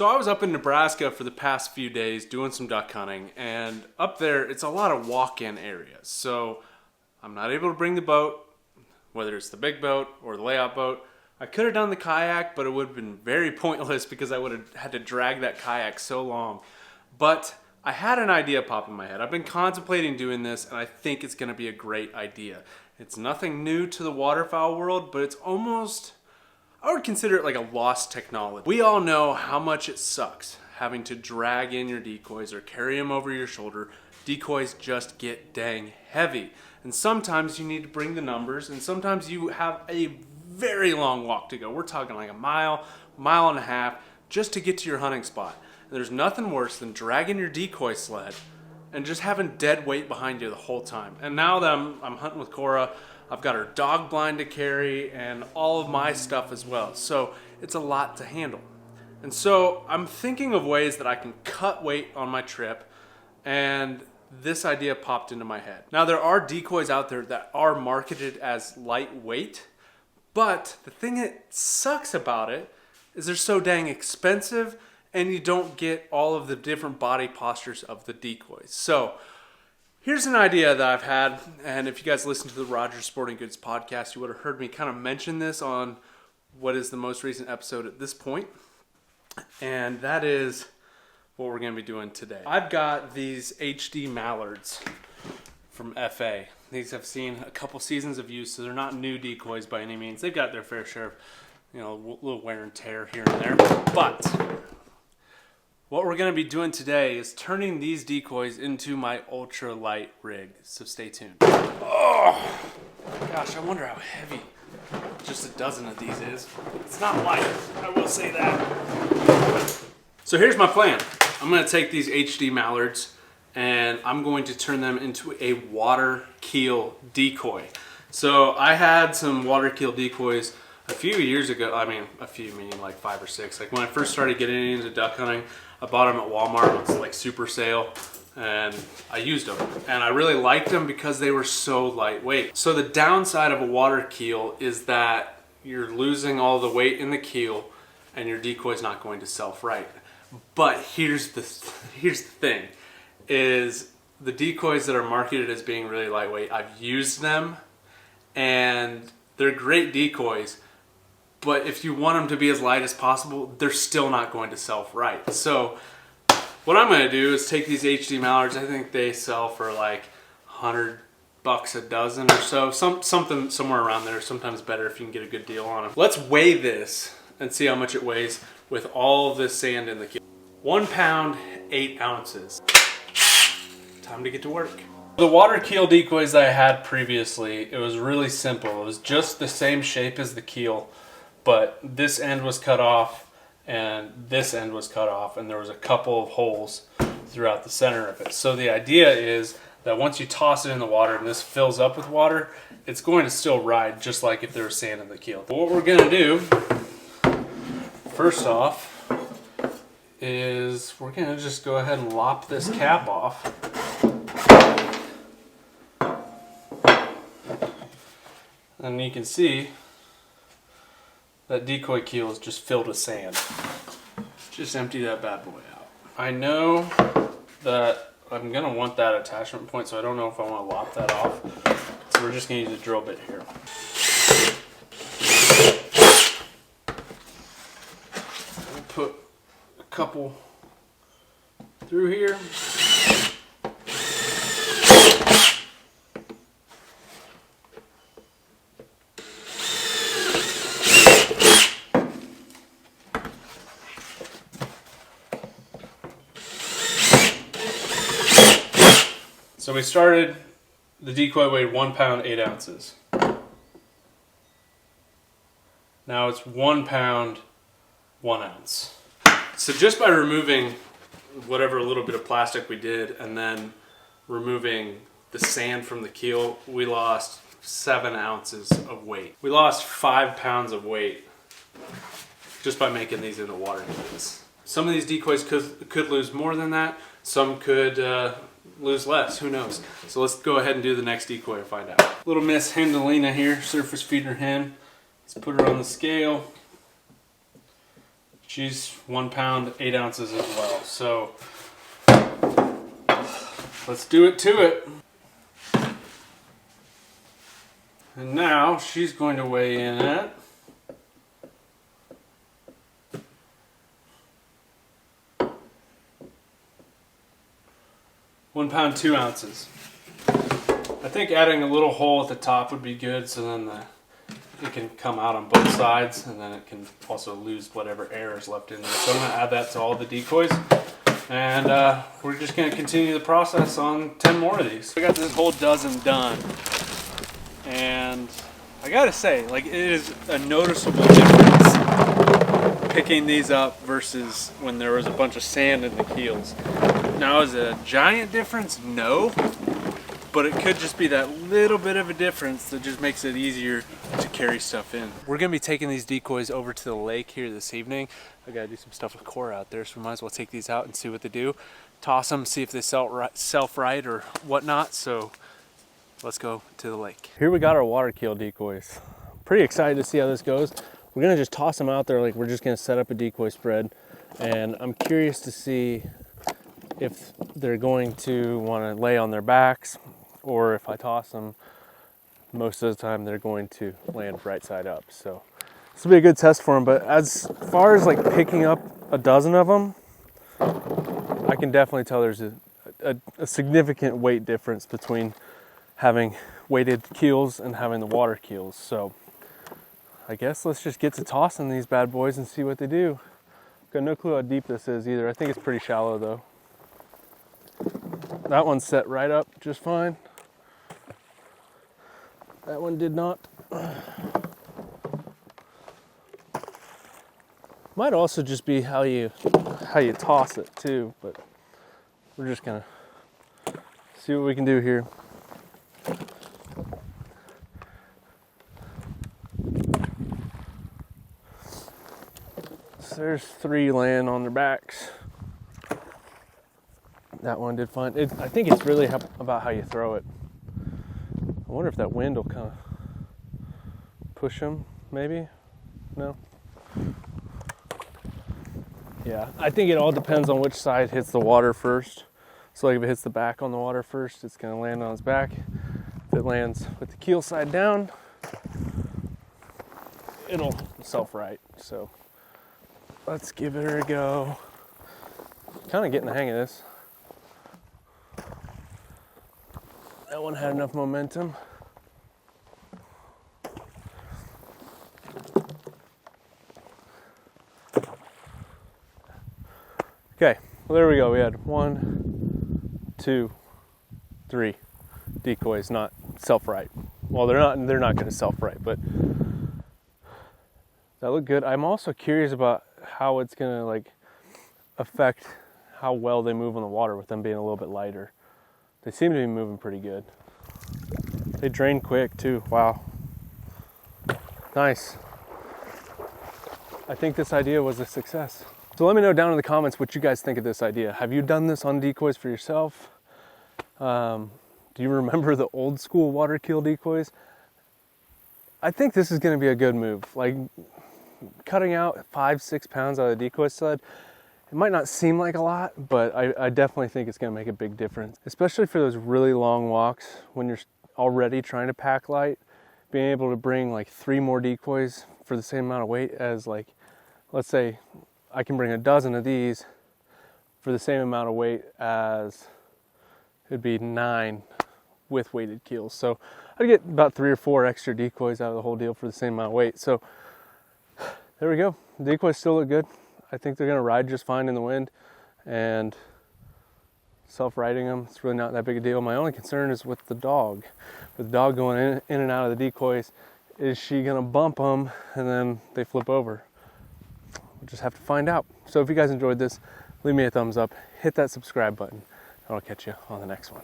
So I was up in Nebraska for the past few days doing some duck hunting, and up there it's a lot of walk-in areas. So I'm not able to bring the boat, whether it's the big boat or the layout boat. I could have done the kayak, but it would have been very pointless because I would have had to drag that kayak so long. But I had an idea pop in my head. I've been contemplating doing this, and I think it's going to be a great idea. It's nothing new to the waterfowl world, but it's almost, I would consider it like a lost technology. We all know how much it sucks having to drag in your decoys or carry them over your shoulder. Decoys just get dang heavy. And sometimes you need to bring the numbers, and sometimes you have a very long walk to go. We're talking like a mile, mile and a half just to get to your hunting spot. And there's nothing worse than dragging your decoy sled and just having dead weight behind you the whole time. And now that I'm hunting with Cora, I've got her dog blind to carry and all of my stuff as well. So it's a lot to handle. And so I'm thinking of ways that I can cut weight on my trip, and this idea popped into my head. Now there are decoys out there that are marketed as lightweight, but the thing that sucks about it is they're so dang expensive and you don't get all of the different body postures of the decoys. So here's an idea that I've had, and if you guys listen to the Rogers Sporting Goods podcast, you would have heard me kind of mention this on what is the most recent episode at this point, and that is what we're going to be doing today. I've got these HD mallards from FA. These have seen a couple seasons of use, so they're not new decoys by any means. They've got their fair share of, little wear and tear here and there. But what we're going to be doing today is turning these decoys into my ultra light rig. So stay tuned. Oh gosh, I wonder how heavy just a dozen of these is. It's not light, I will say that. So here's my plan. I'm going to take these HD mallards and I'm going to turn them into a water keel decoy. So I had some water keel decoys a few years ago. I mean, a few meaning like 5 or 6. Like when I first started getting into duck hunting, I bought them at Walmart. It was like super sale, and I used them. And I really liked them because they were so lightweight. So the downside of a water keel is that you're losing all the weight in the keel and your decoy's not going to self-right. But here's the thing, is the decoys that are marketed as being really lightweight, I've used them and they're great decoys, but if you want them to be as light as possible, they're still not going to self-right. So what I'm going to do is take these HD mallards. I think they sell for like $100 a dozen or so, something somewhere around there. Sometimes better if you can get a good deal on them. Let's weigh this and see how much it weighs with all this sand in the keel. 1 pound, 8 ounces. Time to get to work. The water keel decoys that I had previously, it was really simple. It was just the same shape as the keel, but this end was cut off and this end was cut off, and there was a couple of holes throughout the center of it. So the idea is that once you toss it in the water and this fills up with water, it's going to still ride just like if there was sand in the keel. But what we're going to do, first off, is we're going to just go ahead and lop this cap off. And you can see that decoy keel is just filled with sand. Just empty that bad boy out. I know that I'm going to want that attachment point, so I don't know if I want to lop that off. So we're just going to use a drill bit here. We'll put a couple through here. So we started, the decoy weighed 1 pound, 8 ounces. Now it's 1 pound, 1 ounce. So just by removing whatever little bit of plastic we did and then removing the sand from the keel, we lost 7 ounces of weight. We lost 5 pounds of weight just by making these into water keels. Some of these decoys could lose more than that. Some could lose less, who knows. So let's go ahead and do the next decoy and find out. Little Miss Hendelina here, surface feeder hen. Let's put her on the scale. She's 1 pound, 8 ounces as well. So let's do it to it. And now she's going to weigh in at 1 pound, 2 ounces. I think adding a little hole at the top would be good, so then it can come out on both sides, and then it can also lose whatever air is left in there. So I'm going to add that to all the decoys, and we're just going to continue the process on 10 more of these. I got this whole dozen done, and I gotta say, like, it is a noticeable difference picking these up versus when there was a bunch of sand in the keels. Now, is it a giant difference? No. But it could just be that little bit of a difference that just makes it easier to carry stuff in. We're gonna be taking these decoys over to the lake here this evening. I gotta do some stuff with Cora out there, so we might as well take these out and see what they do. Toss them, see if they self-right or whatnot. So let's go to the lake. Here we got our water keel decoys. Pretty excited to see how this goes. We're gonna just toss them out there like we're just gonna set up a decoy spread. And I'm curious to see if they're going to wanna lay on their backs, or if I toss them, most of the time they're going to land right side up. So this will be a good test for them. But as far as like picking up a dozen of them, I can definitely tell there's a significant weight difference between having weighted keels and having the water keels. So I guess let's just get to tossing these bad boys and see what they do. Got no clue how deep this is either. I think it's pretty shallow though. That one's set right up just fine. That one did not. Might also just be how you toss it too, but we're just gonna see what we can do here. So there's 3 laying on their backs. That one did fine. I think it's really about how you throw it. I wonder if that wind will kind of push them, maybe? No? Yeah, I think it all depends on which side hits the water first. So like if it hits the back on the water first, it's gonna land on its back. If it lands with the keel side down, it'll self-right. So let's give it a go. Kind of getting the hang of this. That one had enough momentum. Okay, well there we go. We had 1, 2, 3 decoys, not self-right. Well, they're not going to self-right, but that looked good. I'm also curious about how it's going to like affect how well they move on the water with them being a little bit lighter. They seem to be moving pretty good. They drain quick too. Wow. Nice. I think this idea was a success. So let me know down in the comments what you guys think of this idea. Have you done this on decoys for yourself? Do you remember the old school water keel decoys? I think this is going to be a good move. Like cutting out 5-6 pounds out of the decoy sled. It might not seem like a lot, but I definitely think it's going to make a big difference, especially for those really long walks when you're already trying to pack light. Being able to bring like 3 more decoys for the same amount of weight as, like, let's say I can bring a dozen of these for the same amount of weight as it'd be 9 with weighted keels. So I'd get about 3 or 4 extra decoys out of the whole deal for the same amount of weight. So there we go. The decoys still look good. I think they're going to ride just fine in the wind, and self-riding them, it's really not that big a deal. My only concern is with the dog. With the dog going in and out of the decoys, is she going to bump them and then they flip over? We'll just have to find out. So if you guys enjoyed this, leave me a thumbs up, hit that subscribe button, and I'll catch you on the next one.